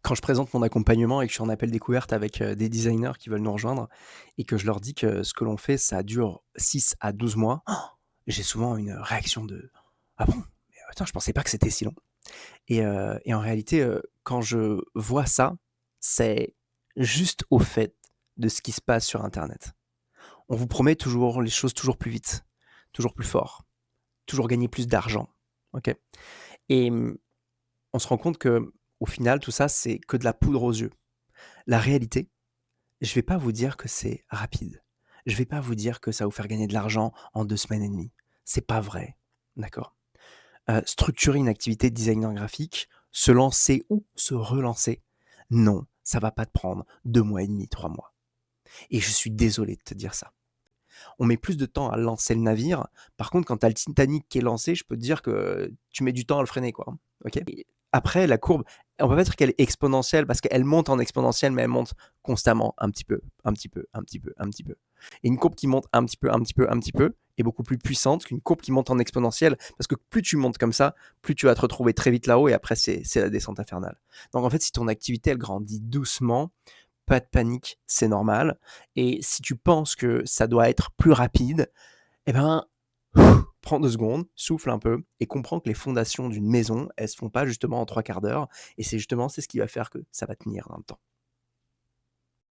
Quand je présente mon accompagnement et que je suis en appel découverte avec, des designers qui veulent nous rejoindre et que je leur dis que ce que l'on fait, ça dure 6 à 12 mois, j'ai souvent une réaction de: «Ah bon? Mais attends, je pensais pas que c'était si long» et en réalité, quand je vois ça, c'est juste au fait de ce qui se passe sur internet. On vous promet toujours les choses toujours plus vite, toujours plus fort, toujours gagner plus d'argent, OK? Et on se rend compte que au final, tout ça, c'est que de la poudre aux yeux. La réalité, je vais pas vous dire que c'est rapide. Je vais pas vous dire que ça va vous faire gagner de l'argent en 2 semaines et demie. C'est pas vrai, d'accord? Structurer une activité de designer graphique, se lancer ou se relancer, non, ça va pas te prendre 2 mois et demi, 3 mois et je suis désolé de te dire ça. On met plus de temps à lancer le navire. Par contre, quand tu as le Titanic qui est lancé, je peux te dire que tu mets du temps à le freiner, quoi, hein, OK? Et après la courbe, on peut pas dire qu'elle est exponentielle parce qu'elle monte en exponentielle, mais elle monte constamment un petit peu, un petit peu, un petit peu, un petit peu. Et une courbe qui monte un petit peu, un petit peu, un petit peu est beaucoup plus puissante qu'une courbe qui monte en exponentielle parce que plus tu montes comme ça, plus tu vas te retrouver très vite là-haut et après c'est la descente infernale. Donc en fait, si ton activité elle grandit doucement, pas de panique, c'est normal et si tu penses que ça doit être plus rapide, eh ben, prends 2 secondes, souffle un peu et comprends que les fondations d'une maison, elles se font pas justement en 3/4 d'heure et c'est ce qui va faire que ça va tenir dans le temps.